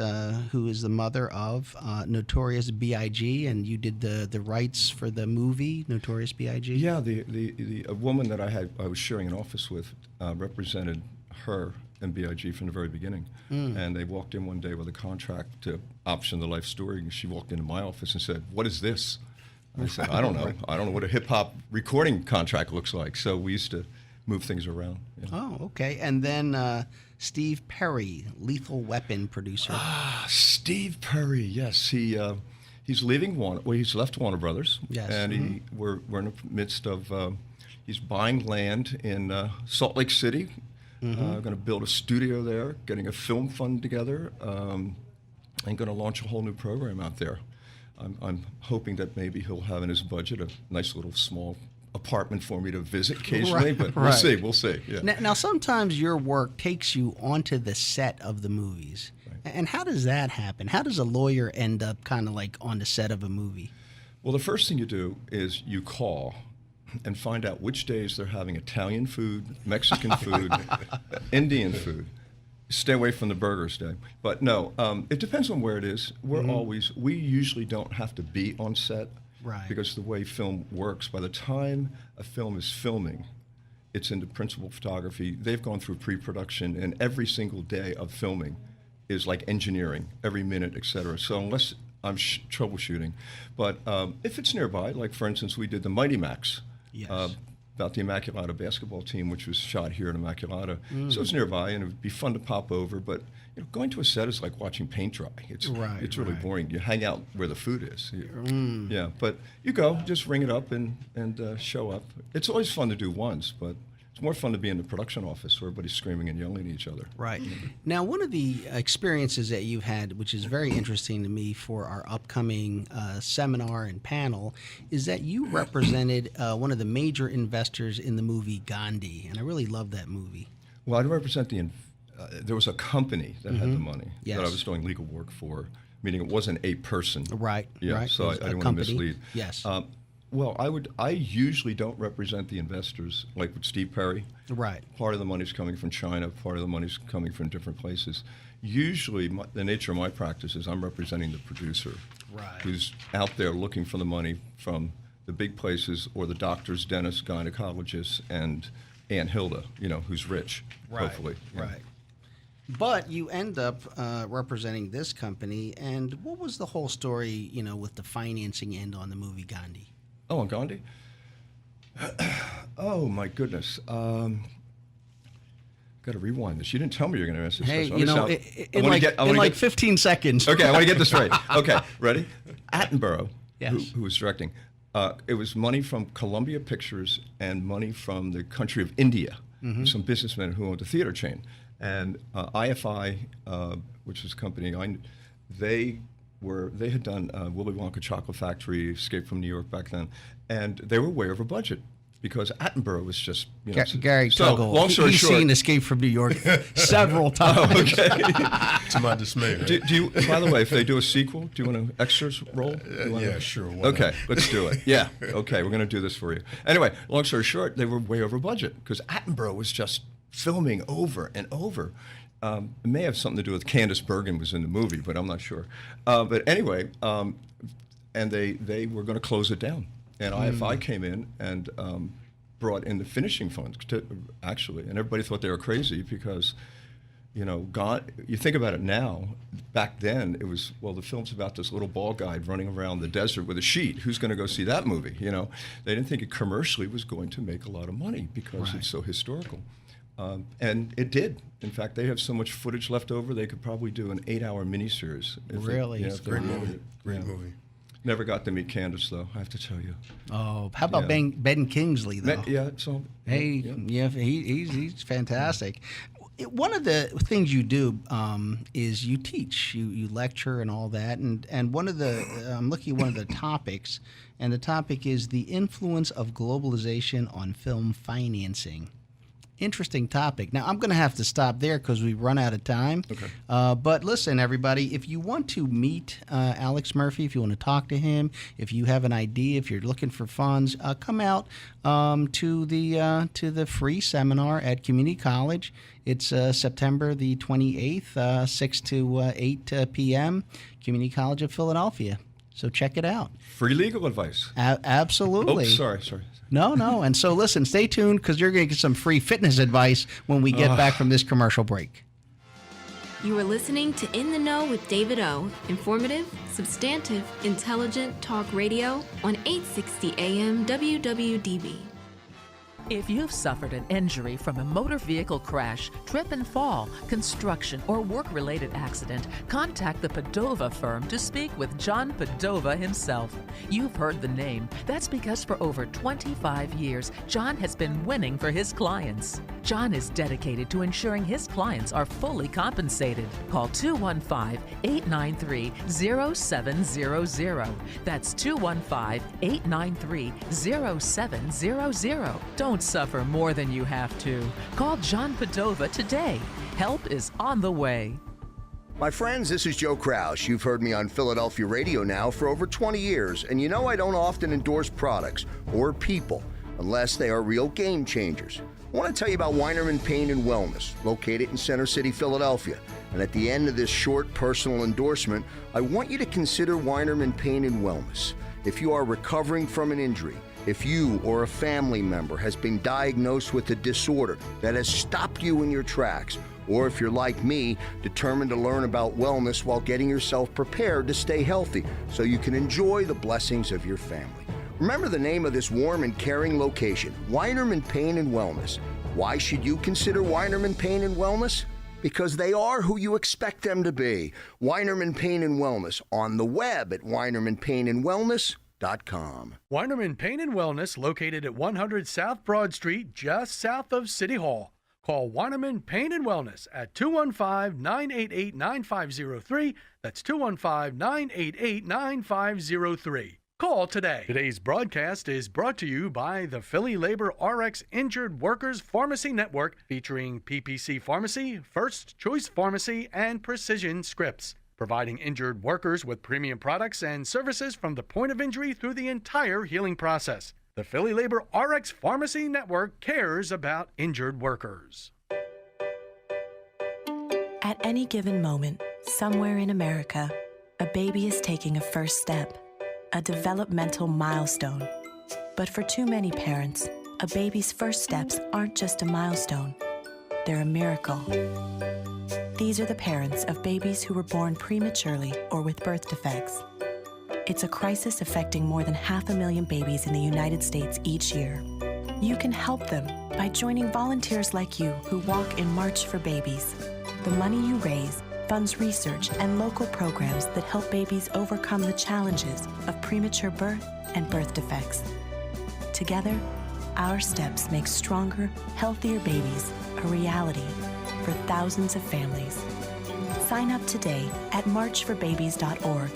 who is the mother of Notorious B.I.G., and you did the rights for the movie Notorious B.I.G.
Yeah, a woman that I was sharing an office with represented her and B.I.G. from the very beginning. And they walked in one day with a contract to option the life story, and she walked into my office and said, "What is this?" I said, "I don't know. I don't know what a hip-hop recording contract looks like." So we used to move things around. Yeah.
Oh, okay. And then Steve Perry, Lethal Weapon producer.
Steve Perry, yes. He's leaving he's left Warner Brothers.
Yes.
And we're in the midst of, he's buying land in Salt Lake City. Going to build a studio there, getting a film fund together, and going to launch a whole new program out there. I'm hoping that maybe he'll have in his budget a nice little small apartment for me to visit occasionally, but we'll see. We'll see. Yeah.
Now, sometimes your work takes you onto the set of the movies. Right. And how does that happen? How does a lawyer end up kind of like on the set of a movie?
Well, the first thing you do is you call and find out which days they're having Italian food, Mexican food, Indian food. Stay away from the burgers day. But no, it depends on where it is. We usually don't have to be on set, because the way film works, by the time a film is filming, it's into principal photography. They've gone through pre-production, and every single day of filming is like engineering, every minute, et cetera. So unless I'm troubleshooting, but if it's nearby, like for instance, we did the Mighty Max.
Yes.
About the Immaculata basketball team, which was shot here in Immaculata. So it's nearby, and it would be fun to pop over. But going to a set is like watching paint dry. It's really boring. You hang out where the food is. Yeah, but you go, just ring it up and show up. It's always fun to do once, but it's more fun to be in the production office where everybody's screaming and yelling at each other.
Right. Now, one of the experiences that you've had, which is very interesting to me for our upcoming seminar and panel, is that you represented one of the major investors in the movie Gandhi, and I really love that movie.
Well, I represent there was a company that had the money that I was doing legal work for, meaning it wasn't a person.
Right.
Yeah.
Right.
So I didn't want to mislead.
Yes.
Well, I usually don't represent the investors, like with Steve Perry.
Right.
Part of the money's coming from China, part of the money's coming from different places. Usually, the nature of my practice is I'm representing the producer, who's out there looking for the money from the big places, or the doctors, dentists, gynecologists, and Aunt Hilda, who's rich, hopefully.
Right. But you end up representing this company, and what was the whole story, with the financing end on the movie Gandhi?
Oh, on Gandhi? Oh, my goodness. Got to rewind this. You didn't tell me you were going to ask this question.
In like 15 seconds.
Okay, I want to get this right. Okay, ready? Attenborough, who was directing, it was money from Columbia Pictures and money from the country of India, some businessmen who owned a theater chain. And IFI, which was a company, they had done Willy Wonka Chocolate Factory, Escape from New York back then, and they were way over budget. because Attenborough was just,
Gary Tuggle.
Long story
he's
short,
seen Escape from New York several times.
Oh, okay.
To my dismay. Right?
Do you, by the way, if they do a sequel, do you want an extras role?
Yeah, sure.
Okay, let's do it. Yeah, okay, we're going to do this for you. Anyway, long story short, they were way over budget because Attenborough was just filming over and over. It may have something to do with Candice Bergen was in the movie, but I'm not sure. But anyway, and they were going to close it down. And IFI came in and brought in the finishing funds, actually. And everybody thought they were crazy because, you think about it now, back then it was, the film's about this little ball guy running around the desert with a sheet. Who's going to go see that movie? They didn't think it commercially was going to make a lot of money because it's so historical. And it did. In fact, they have so much footage left over, they could probably do an 8-hour miniseries.
Really?
Great movie. Great movie.
Never got to meet Candace, though, I have to tell you.
Oh, how about Ben Kingsley, though? He's fantastic. One of the things you do is you teach, you lecture and all that. And one of the, I'm looking at one of the topics, and the topic is the influence of globalization on film financing. Interesting topic. Now, I'm going to have to stop there because we've run out of time.
Okay.
But listen, everybody, if you want to meet Alex Murphy, if you want to talk to him, if you have an idea, if you're looking for funds, come out to the free seminar at Community College. It's September the 28th, 6 to 8 p.m., Community College of Philadelphia. So check it out.
Free legal advice.
Absolutely.
Oh, sorry.
No. And so listen, stay tuned because you're going to get some free fitness advice when we get back from this commercial break.
You are listening to In the Know with David O. Informative, substantive, intelligent talk radio on 860 AM WWDB.
If you've suffered an injury from a motor vehicle crash, trip and fall, construction, or work-related accident, contact the Padova firm to speak with John Padova himself. You've heard the name. That's because for over 25 years, John has been winning for his clients. John is dedicated to ensuring his clients are fully compensated. Call 215-893-0700. That's 215-893-0700. Don't suffer more than you have to. Call John Padova today. Help is on the way.
My friends, this is Joe Kraus. You've heard me on Philadelphia radio now for over 20 years, and I don't often endorse products or people unless they are real game changers. I want to tell you about Weinerman Pain and Wellness, located in Center City, Philadelphia. And at the end of this short personal endorsement, I want you to consider Weinerman Pain and Wellness. If you are recovering from an injury, if you or a family member has been diagnosed with a disorder that has stopped you in your tracks, or if you're like me, determined to learn about wellness while getting yourself prepared to stay healthy so you can enjoy the blessings of your family. Remember the name of this warm and caring location, Weinerman Pain and Wellness. Why should you consider Weinerman Pain and Wellness? Because they are who you expect them to be. Weinerman Pain and Wellness on the web at weinermanpainandwellness.com.
Weinerman Pain and Wellness, located at 100 South Broad Street, just south of City Hall. Call Weinerman Pain and Wellness at 215-988-9503. That's 215-988-9503. Call today. Today's broadcast is brought to you by the Philly Labor RX Injured Workers Pharmacy Network, featuring PPC Pharmacy, First Choice Pharmacy, and Precision Scripts, providing injured workers with premium products and services from the point of injury through the entire healing process. The Philly Labor RX Pharmacy Network cares about injured workers.
At any given moment, somewhere in America, a baby is taking a first step, a developmental milestone. But for too many parents, a baby's first steps aren't just a milestone. They're a miracle. These are the parents of babies who were born prematurely or with birth defects. It's a crisis affecting more than 500,000 babies in the United States each year. You can help them by joining volunteers like you who walk in March for Babies. The money you raise funds research and local programs that help babies overcome the challenges of premature birth and birth defects. Together, our steps make stronger, healthier babies a reality for thousands of families. Sign up today at marchforbabies.org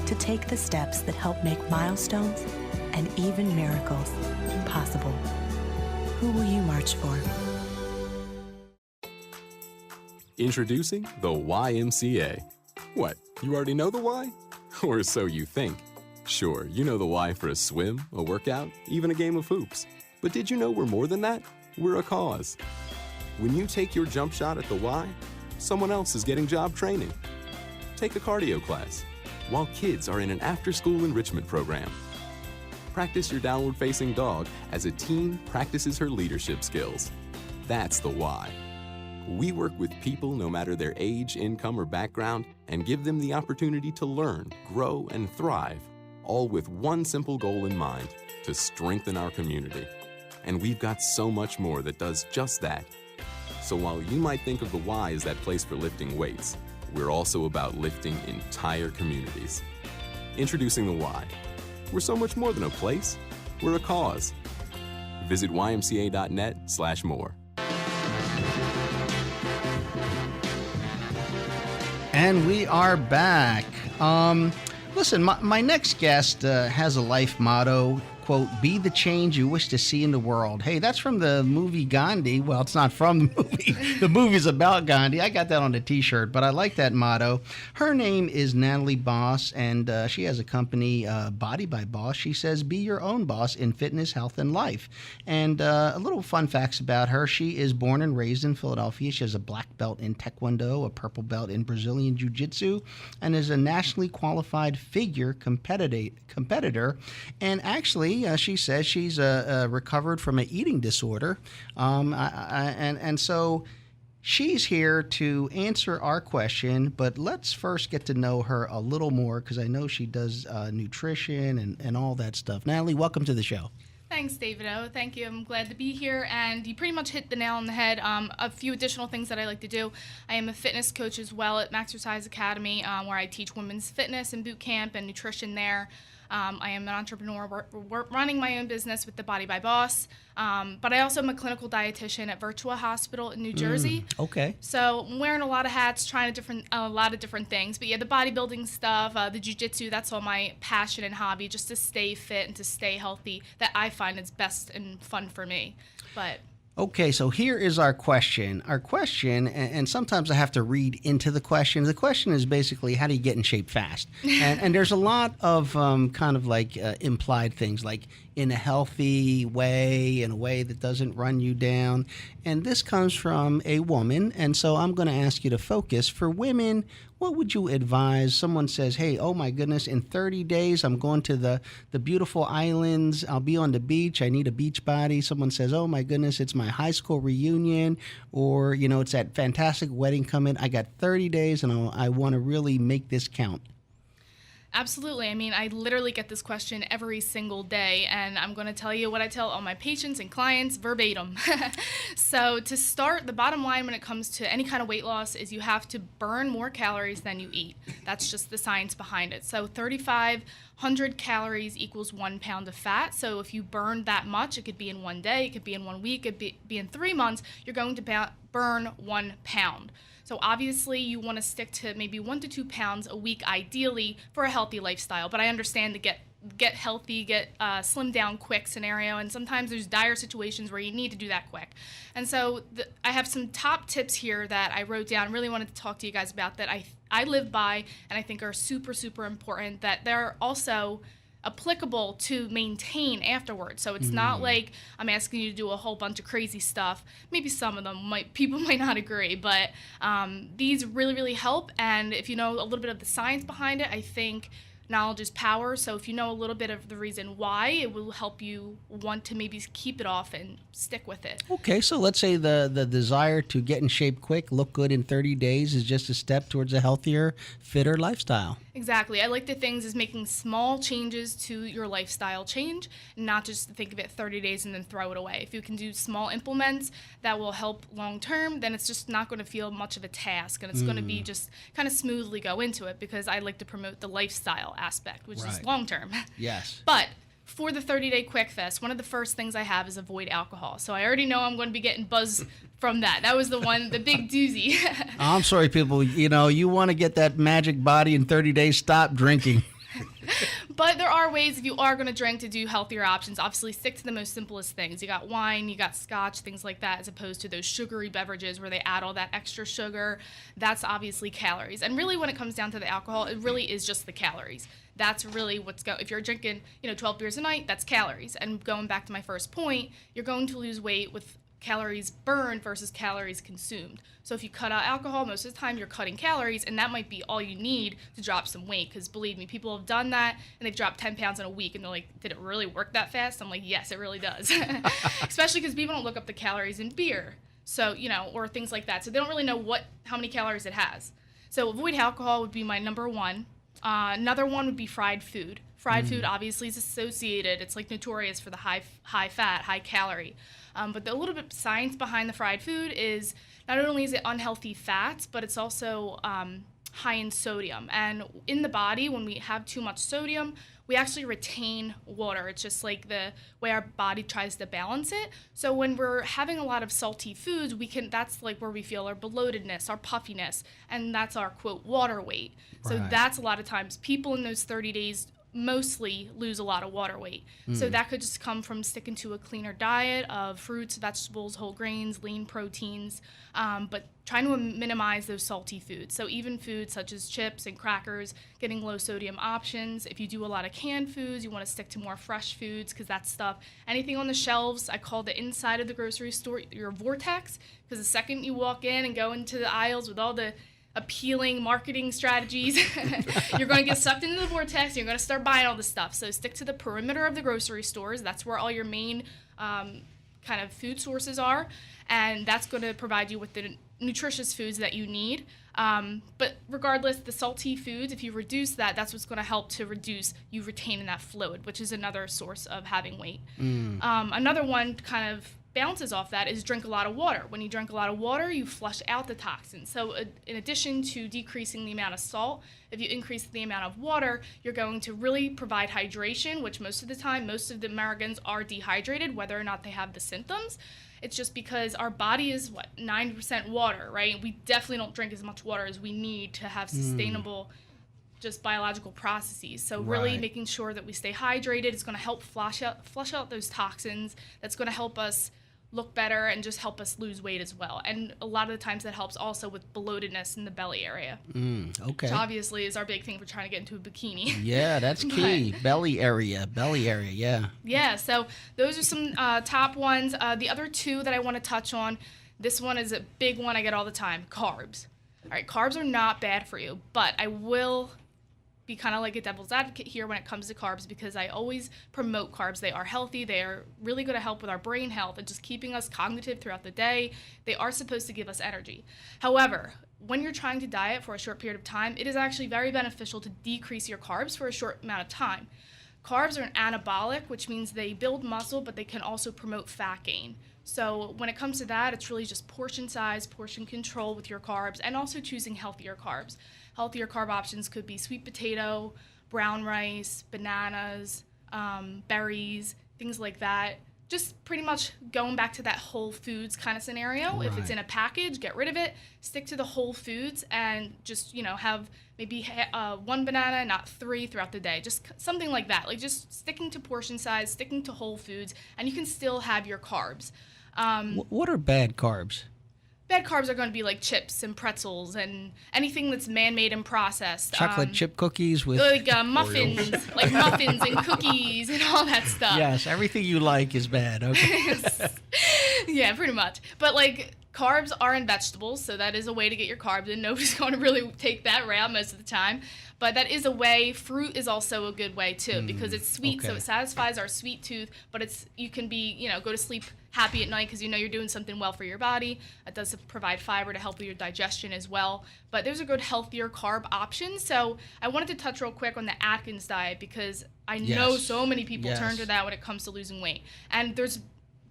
to take the steps that help make milestones and even miracles possible. Who will you march for?
Introducing the YMCA. What, you already know the why? Or so you think. Sure, you know the why for a swim, a workout, even a game of hoops. But did you know we're more than that? We're a cause. When you take your jump shot at the Y, someone else is getting job training. Take a cardio class, while kids are in an after-school enrichment program. Practice your downward-facing dog as a teen practices her leadership skills. That's the why. We work with people no matter their age, income, or background and give them the opportunity to learn, grow, and thrive, all with one simple goal in mind, to strengthen our community. And we've got so much more that does just that. So while you might think of the Y as that place for lifting weights, we're also about lifting entire communities. Introducing the Y. We're so much more than a place. We're a cause. Visit ymca.net/more.
And we are back. Listen, my next guest has a life motto, quote, "Be the change you wish to see in the world." Hey, that's from the movie Gandhi. Well, it's not from the movie. The movie's about Gandhi. I got that on the T-shirt, but I like that motto. Her name is Natalie Boss, and she has a company, Body by Boss. She says, be your own boss in fitness, health, and life. And a little fun facts about her. She is born and raised in Philadelphia. She has a black belt in Taekwondo, a purple belt in Brazilian Jiu-Jitsu, and is a nationally qualified figure competitor. And actually, she says she's recovered from an eating disorder, and so she's here to answer our question. But let's first get to know her a little more, because I know she does nutrition and all that stuff. Natalie, welcome to the show.
Thanks, David O. Thank you. I'm glad to be here, and you pretty much hit the nail on the head. A few additional things that I like to do. I am a fitness coach as well at Maxercise Academy, where I teach women's fitness and boot camp and nutrition there. I am an entrepreneur running my own business with the Body by Boss, but I also am a clinical dietitian at Virtua Hospital in New Jersey.
Okay.
So I'm wearing a lot of hats, trying a lot of different things. But yeah, the bodybuilding stuff, the jiu-jitsu, that's all my passion and hobby, just to stay fit and to stay healthy, that I find is best and fun for me. But
okay, so here is our question. Our question, and sometimes I have to read into the question. The question is basically, how do you get in shape fast? And there's a lot of kind of like implied things, like in a healthy way, in a way that doesn't run you down. And this comes from a woman, and so I'm going to ask you to focus. For women, what would you advise? Someone says, hey, oh my goodness, in 30 days, I'm going to the beautiful islands. I'll be on the beach. I need a beach body. Someone says, oh my goodness, it's my high school reunion, or, you know, it's that fantastic wedding coming. I got 30 days, and I want to really make this count.
Absolutely. I mean, I literally get this question every single day, and I'm going to tell you what I tell all my patients and clients verbatim. So to start, the bottom line when it comes to any kind of weight loss is you have to burn more calories than you eat. That's just the science behind it. So 3,500 calories equals 1 pound of fat. So if you burn that much, it could be in one day, it could be in 1 week, it could be in 3 months, you're going to burn 1 pound. So obviously you want to stick to maybe 1 to 2 pounds a week ideally for a healthy lifestyle. But I understand the get healthy, slim down quick scenario, and sometimes there's dire situations where you need to do that quick. And so I have some top tips here that I wrote down, really wanted to talk to you guys about that I live by and I think are super, super important, that they're also applicable to maintain afterwards. So it's not like I'm asking you to do a whole bunch of crazy stuff. Maybe some of them people might not agree, but these really, really help. And if you know a little bit of the science behind it, I think knowledge is power. So if you know a little bit of the reason why, it will help you want to maybe keep it off and stick with it. Okay,
so let's say the desire to get in shape quick, look good in 30 days is just a step towards a healthier, fitter lifestyle.
Exactly. I like the things is making small changes to your lifestyle change, not just think of it 30 days and then throw it away. If you can do small implements that will help long term, then it's just not going to feel much of a task, and it's going to be just kind of smoothly go into it, because I like to promote the lifestyle aspect, which is long term. Yes. But for the 30-day Quick Fest, one of the first things I have is avoid alcohol. So I already know I'm going to be getting buzzed from that. That was the big doozy.
I'm sorry, people. You know, you want to get that magic body in 30 days, stop drinking.
But there are ways, if you are going to drink, to do healthier options. Obviously, stick to the most simplest things. You got wine, you got scotch, things like that, as opposed to those sugary beverages where they add all that extra sugar. That's obviously calories. And really, when it comes down to the alcohol, it really is just the calories. That's really what's going. If you're drinking, 12 beers a night, that's calories. And going back to my first point, you're going to lose weight with calories burned versus calories consumed. So if you cut out alcohol, most of the time you're cutting calories, and that might be all you need to drop some weight. Because believe me, people have done that, and they've dropped 10 pounds in a week, and they're like, did it really work that fast? I'm like, yes, it really does. Especially because people don't look up the calories in beer, so or things like that. So they don't really know how many calories it has. So avoid alcohol would be my number one. Another one would be fried food. Fried food obviously is associated. It's like notorious for the high fat, high calorie. But a little bit of science behind the fried food is not only is it unhealthy fats, but it's also high in sodium. And in the body, when we have too much sodium, we actually retain water. It's just like the way our body tries to balance it. So when we're having a lot of salty foods, that's like where we feel our bloatedness, our puffiness, and that's our, quote, water weight. So that's a lot of times people in those 30 days mostly lose a lot of water weight. So that could just come from sticking to a cleaner diet of fruits, vegetables, whole grains, lean proteins, but trying to minimize those salty foods. So even foods such as chips and crackers, getting low sodium options. If you do a lot of canned foods, you want to stick to more fresh foods because that stuff, anything on the shelves, I call the inside of the grocery store your vortex, because the second you walk in and go into the aisles with all the appealing marketing strategies, you're going to get sucked into the vortex. You're going to start buying all this stuff. So stick to the perimeter of the grocery stores. That's where all your main kind of food sources are, and that's going to provide you with the nutritious foods that you need. But regardless, the salty foods, if you reduce that, that's what's going to help to reduce you retaining that fluid, which is another source of having weight. Another one kind of bounces off that is drink a lot of water. When you drink a lot of water, you flush out the toxins. So in addition to decreasing the amount of salt, if you increase the amount of water, you're going to really provide hydration, which most of the time, most of the Americans are dehydrated, whether or not they have the symptoms. It's just because our body is, 90% water, right? We definitely don't drink as much water as we need to have sustainable just biological processes. So really making sure that we stay hydrated is going to help flush out those toxins. That's going to help us look better and just help us lose weight as well. And a lot of the times that helps also with bloatedness in the belly area. Okay. Which obviously is our big thing for trying to get into a bikini.
Yeah, that's key. Belly area, yeah.
Yeah, so those are some top ones. The other two that I want to touch on, this one is a big one I get all the time, carbs. All right, carbs are not bad for you, but I will be kind of like a devil's advocate here when it comes to carbs, because I always promote carbs. They are healthy. They are really going to help with our brain health and just keeping us cognitive throughout the day. They are supposed to give us energy. However, when you're trying to diet for a short period of time, it is actually very beneficial to decrease your carbs for a short amount of time. Carbs are an anabolic, which means they build muscle, but they can also promote fat gain. So when it comes to that, it's really just portion size, portion control with your carbs, and also choosing healthier carbs. Healthier carb options could be sweet potato, brown rice, bananas, berries, things like that. Just pretty much going back to that whole foods kind of scenario. If it's in a package, get rid of it. Stick to the whole foods and just, have maybe one banana, not 3 throughout the day. Just something like that. Like just sticking to portion size, sticking to whole foods, and you can still have your carbs.
What are bad carbs?
Bad carbs are going to be like chips and pretzels and anything that's man-made and processed.
Chocolate chip cookies with
like muffins, like muffins and cookies and all that stuff.
Yes, everything you like is bad. Okay.
Yeah, pretty much. But like carbs are in vegetables, so that is a way to get your carbs in. Nobody's going to really take that route most of the time. But that is a way. Fruit is also a good way too, because it's sweet, so it satisfies our sweet tooth. But you can be, go to sleep happy at night because you're doing something well for your body. It does provide fiber to help with your digestion as well. But there's a good healthier carb option. So I wanted to touch real quick on the Atkins diet, because I know so many people turn to that when it comes to losing weight. And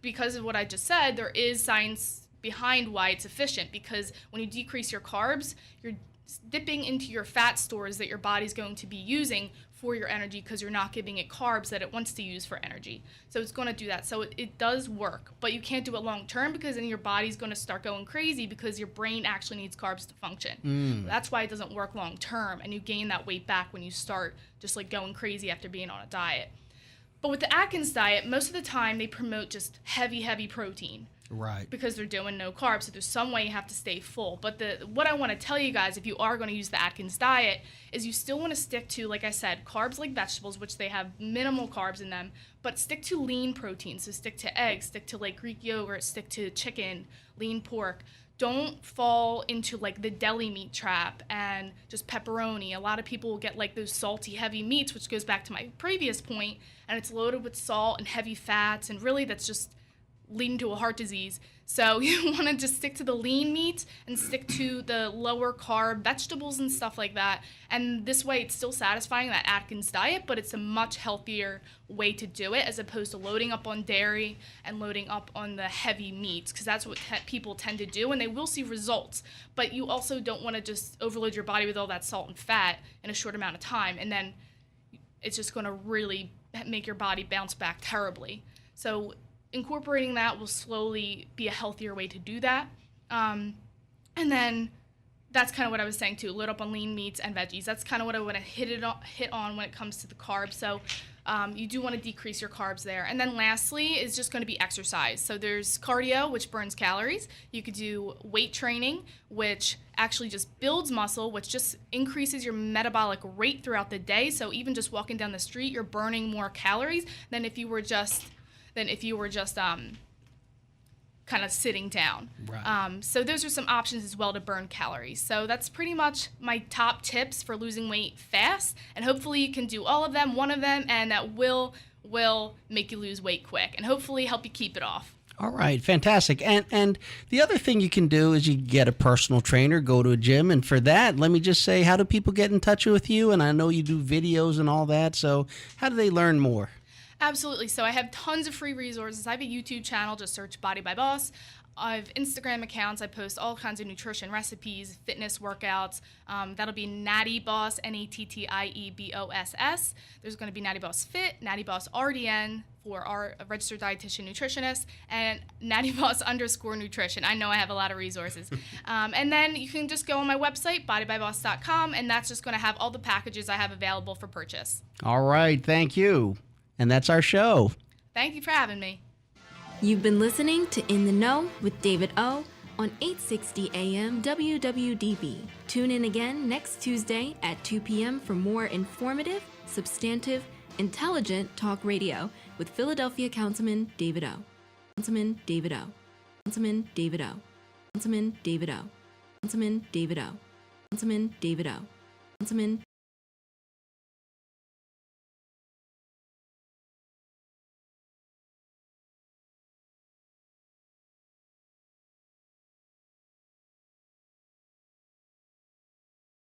because of what I just said, there is science behind why it's efficient, because when you decrease your carbs, you're dipping into your fat stores that your body's going to be using for your energy, because you're not giving it carbs that it wants to use for energy. So it's going to do that. So it does work, but you can't do it long term, because then your body's going to start going crazy, because your brain actually needs carbs to function. That's why it doesn't work long term, and you gain that weight back when you start just like going crazy after being on a diet. But with the Atkins diet, most of the time they promote just heavy protein.
Right.
Because they're doing no carbs, so there's some way you have to stay full. But what I want to tell you guys, if you are going to use the Atkins diet, is you still want to stick to, like I said, carbs like vegetables, which they have minimal carbs in them, but stick to lean protein. So stick to eggs, stick to like Greek yogurt, stick to chicken, lean pork. Don't fall into like the deli meat trap and just pepperoni. A lot of people will get like those salty, heavy meats, which goes back to my previous point, and it's loaded with salt and heavy fats, and really that's just leading to a heart disease. So you want to just stick to the lean meats and stick to the lower carb vegetables and stuff like that. And this way it's still satisfying that Atkins diet, but it's a much healthier way to do it, as opposed to loading up on dairy and loading up on the heavy meats, because that's what people tend to do, and they will see results. But you also don't want to just overload your body with all that salt and fat in a short amount of time, and then it's just going to really make your body bounce back terribly. So incorporating that will slowly be a healthier way to do that. And then that's kind of what I was saying too, load up on lean meats and veggies. That's kind of what I want to hit on when it comes to the carbs. So you do want to decrease your carbs there. And then lastly is just going to be exercise. So there's cardio, which burns calories. You could do weight training, which actually just builds muscle, which just increases your metabolic rate throughout the day. So even just walking down the street, you're burning more calories than if you were just kind of sitting down.
Right.
So those are some options as well to burn calories. So that's pretty much my top tips for losing weight fast, and hopefully you can do all of them, one of them, and that will make you lose weight quick, and hopefully help you keep it off.
All right, fantastic. And the other thing you can do is you get a personal trainer, go to a gym, and for that, let me just say, how do people get in touch with you? And I know you do videos and all that, so how do they learn more?
Absolutely. So I have tons of free resources. I have a YouTube channel, just search Body by Boss. I have Instagram accounts. I post all kinds of nutrition recipes, fitness workouts. That'll be Natty Boss, NATTIEBOSS. There's going to be Natty Boss Fit, Natty Boss RDN for our registered dietitian nutritionist, and Natty Boss _nutrition. I know I have a lot of resources. And then you can just go on my website, bodybyboss.com, and that's just going to have all the packages I have available for purchase.
All right, thank you. And that's our show.
Thank you for having me.
You've been listening to In the Know with David O on 860 AM WWDB. Tune in again next Tuesday at 2 p.m. for more informative, substantive, intelligent talk radio with Philadelphia Councilman David O. Councilman David O. Councilman David O. Councilman David O. Councilman David O. Councilman David O. Councilman